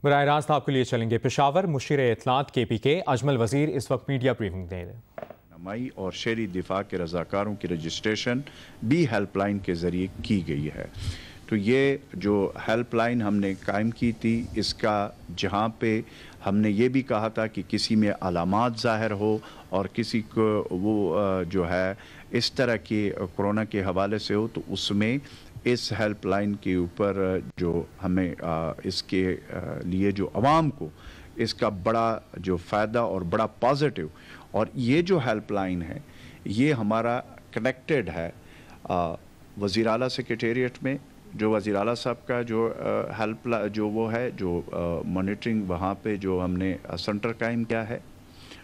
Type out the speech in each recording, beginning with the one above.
براہ راست آپ کے لیے چلیں گے پشاور۔ مشیر اطلاعات KPK اجمل وزیر اس وقت میڈیا بریفنگ دے رہے ہیں۔ نمائی اور شہری دفاع کے رضاکاروں کی رجسٹریشن بھی ہیلپ لائن کے ذریعے کی گئی ہے۔ تو یہ جو ہیلپ لائن ہم نے قائم کی تھی، اس کا جہاں پہ ہم نے یہ بھی کہا تھا کہ کسی میں علامات ظاہر ہو اور کسی کو وہ جو ہے اس طرح کی کرونا کے حوالے سے ہو، تو اس میں اس ہیلپ لائن کے اوپر جو ہمیں اس کے لیے جو عوام کو اس کا بڑا جو فائدہ اور بڑا پازیٹیو، اور یہ جو ہیلپ لائن ہے یہ ہمارا کنیکٹڈ ہے وزیر اعلیٰ سیکریٹریٹ میں، جو وزیر اعلیٰ صاحب کا جو ہیلپ جو وہ ہے جو مانیٹرنگ وہاں پہ جو ہم نے سنٹر قائم کیا ہے،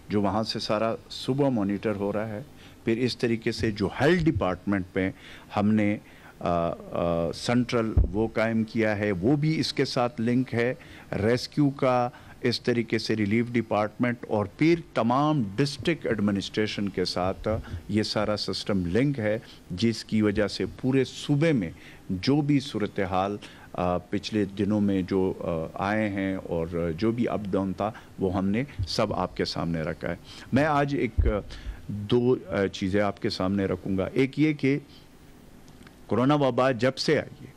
جو وہاں سے سارا صبح مانیٹر ہو رہا ہے۔ پھر اس طریقے سے جو ہیلتھ ڈپارٹمنٹ پہ ہم نے سنٹرل وہ قائم کیا ہے، وہ بھی اس کے ساتھ لنک ہے، ریسکیو کا اس طریقے سے ریلیف ڈپارٹمنٹ، اور پھر تمام ڈسٹرکٹ ایڈمنسٹریشن کے ساتھ یہ سارا سسٹم لنک ہے، جس کی وجہ سے پورے صوبے میں جو بھی صورتحال پچھلے دنوں میں جو آئے ہیں اور جو بھی اپ ڈاؤن تھا وہ ہم نے سب آپ کے سامنے رکھا ہے۔ میں آج دو چیزیں آپ کے سامنے رکھوں گا۔ ایک یہ کہ کرونا وبا جب سے آئی ہے،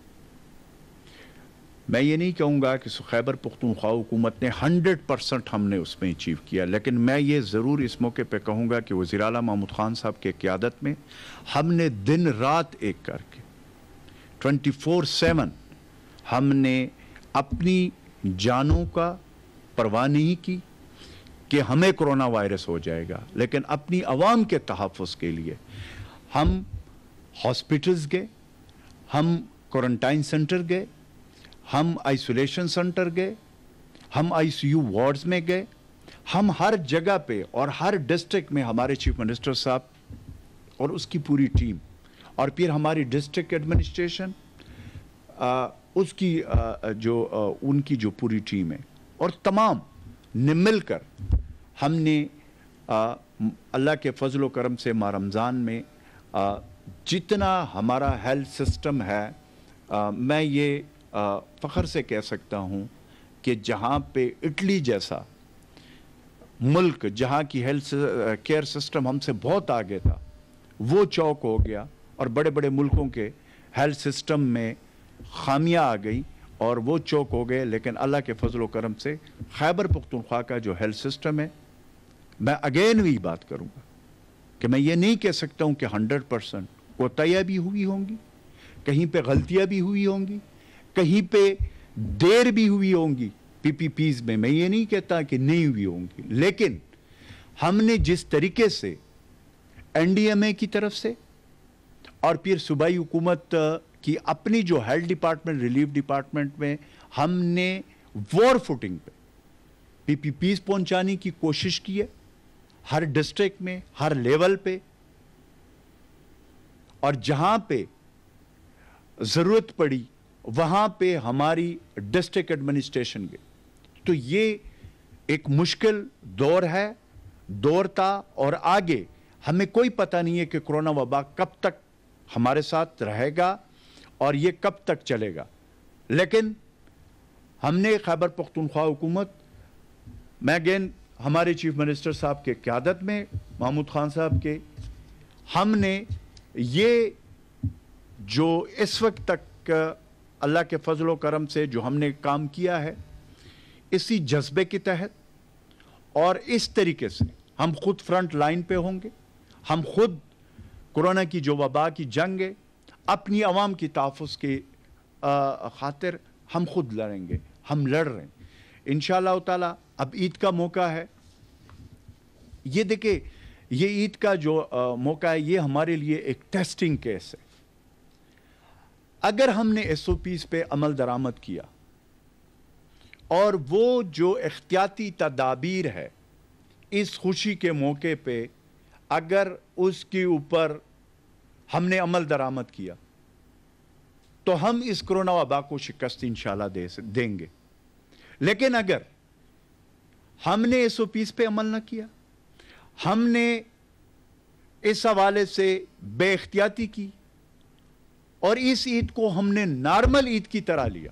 میں یہ نہیں کہوں گا کہ خیبر پختونخوا حکومت نے 100% ہم نے اس میں اچیو کیا، لیکن میں یہ ضرور اس موقع پہ کہوں گا کہ وزیر اعلیٰ محمود خان صاحب کے قیادت میں ہم نے دن رات ایک کر کے 24/7 ہم نے اپنی جانوں کا پرواہ نہیں کی کہ ہمیں کرونا وائرس ہو جائے گا، لیکن اپنی عوام کے تحفظ کے لیے ہم ہاسپٹلز گئے، ہم کوارنٹائن سینٹر گئے، ہم آئسولیشن سینٹر گئے، ہم ICU وارڈز میں گئے، ہم ہر جگہ پہ اور ہر ڈسٹرکٹ میں ہمارے چیف منسٹر صاحب اور اس کی پوری ٹیم، اور پھر ہماری ڈسٹرکٹ ایڈمنسٹریشن اس کی ان کی جو پوری ٹیم ہے، اور تمام نے مل کر ہم نے اللہ کے فضل و کرم سے ماہ رمضان میں جتنا ہمارا ہیلتھ سسٹم ہے، میں یہ فخر سے کہہ سکتا ہوں کہ جہاں پہ اٹلی جیسا ملک جہاں کی ہیلتھ کیئر سسٹم ہم سے بہت آگے تھا، وہ چوک ہو گیا، اور بڑے بڑے ملکوں کے ہیلتھ سسٹم میں خامیاں آ گئی اور وہ چوک ہو گئے، لیکن اللہ کے فضل و کرم سے خیبر پختونخوا کا جو ہیلتھ سسٹم ہے، میں اگین بھی بات کروں گا کہ میں یہ نہیں کہہ سکتا ہوں کہ 100% کوتاہیاں بھی ہوئی ہوں گی، کہیں پہ غلطیاں بھی ہوئی ہوں گی، کہیں پہ دیر بھی ہوئی ہوں گی PPPs میں یہ نہیں کہتا کہ نہیں ہوئی ہوں گی، لیکن ہم نے جس طریقے سے NDMA کی طرف سے اور پھر صوبائی حکومت کی اپنی جو ہیلتھ ڈپارٹمنٹ ریلیف ڈپارٹمنٹ میں ہم نے وار فوٹنگ پہ PPPs پہنچانے کی کوشش کی ہے، ہر ڈسٹرکٹ میں، ہر لیول پہ، اور جہاں پہ ضرورت پڑی وہاں پہ ہماری ڈسٹرکٹ ایڈمنسٹریشن گئی۔ تو یہ ایک مشکل دور تھا، اور آگے ہمیں کوئی پتہ نہیں ہے کہ کرونا وبا کب تک ہمارے ساتھ رہے گا اور یہ کب تک چلے گا، لیکن ہم نے خیبر پختونخوا حکومت میں اگین ہمارے چیف منسٹر صاحب کے قیادت میں، محمود خان صاحب کے، ہم نے یہ جو اس وقت تک اللہ کے فضل و کرم سے جو ہم نے کام کیا ہے، اسی جذبے کے تحت اور اس طریقے سے ہم خود فرنٹ لائن پہ ہوں گے، ہم خود کورونا کی جو وبا کی جنگ ہے، اپنی عوام کی تحفظ کے خاطر ہم خود لڑیں گے، ہم لڑ رہے ہیں انشاءاللہ تعالی۔ اب عید کا موقع ہے، یہ دیکھیں یہ عید کا جو موقع ہے یہ ہمارے لیے ایک ٹیسٹنگ کیس ہے۔ اگر ہم نے SOPs پہ عمل درآمد کیا اور وہ جو احتیاطی تدابیر ہے اس خوشی کے موقع پہ اگر اس کے اوپر ہم نے عمل درآمد کیا تو ہم اس کرونا وبا کو شکست انشاءاللہ دیں گے، لیکن اگر ہم نے SOPs پہ عمل نہ کیا، ہم نے اس حوالے سے بے احتیاطی کی اور اس عید کو ہم نے نارمل عید کی طرح لیا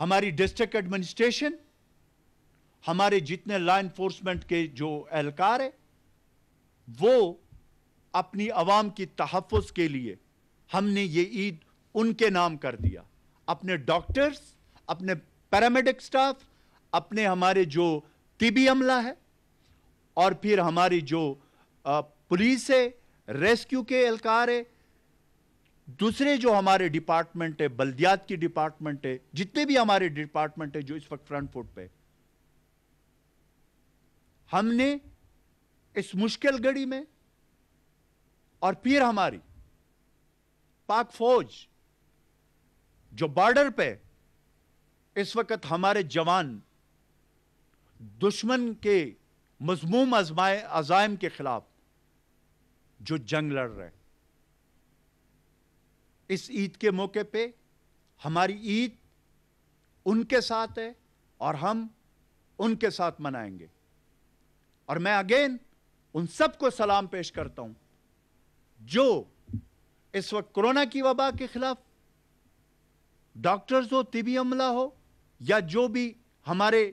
ہماری ڈسٹرکٹ ایڈمنسٹریشن، ہمارے جتنے لا انفورسمنٹ کے جو اہلکار ہیں، وہ اپنی عوام کی تحفظ کے لیے ہم نے یہ عید ان کے نام کر دیا. اپنے ڈاکٹرز، اپنے پیرامیڈک سٹاف، اپنے ہمارے جو طبی عملہ ہے، اور پھر ہماری جو پولیس ہے، ریسکیو کے اہلکار ہے، دوسرے جو ہمارے ڈپارٹمنٹ ہے، بلدیات کی ڈپارٹمنٹ ہے، جتنے بھی ہمارے ڈپارٹمنٹ ہے جو اس وقت فرنٹ فٹ پہ، ہم نے اس مشکل گھڑی میں، اور پھر ہماری پاک فوج جو بارڈر پہ اس وقت ہمارے جوان دشمن کے مذموم عزائم کے خلاف جو جنگ لڑ رہے، اس عید کے موقع پہ ہماری عید ان کے ساتھ ہے اور ہم ان کے ساتھ منائیں گے. اور میں اگین ان سب کو سلام پیش کرتا ہوں جو اس وقت کورونا کی وبا کے خلاف ڈاکٹرز ہو، طبی عملہ ہو، یا جو بھی ہمارے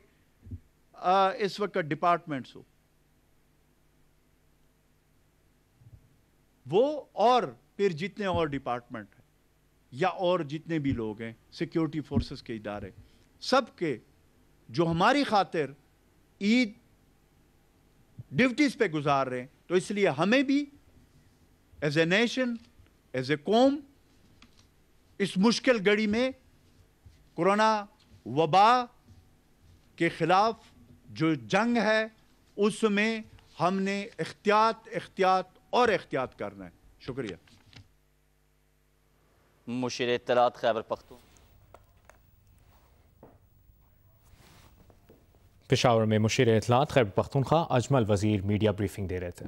اس وقت ڈپارٹمنٹس ہو، وہ اور پھر جتنے اور ڈپارٹمنٹ ہیں یا اور جتنے بھی لوگ ہیں، سیکیورٹی فورسز کے ادارے، سب کے جو ہماری خاطر عید ڈیوٹیز پہ گزار رہے ہیں. تو اس لیے ہمیں بھی as a nation, as a قوم، اس مشکل گھڑی میں کورونا وبا کے خلاف جو جنگ ہے اس میں ہم نے احتیاط کرنا ہے. شکریہ. مشیر اطلاعات خیبر پختون. پشاور میں مشیر اطلاعات خیبر پختونخوا اجمل وزیر میڈیا بریفنگ دے رہے تھے.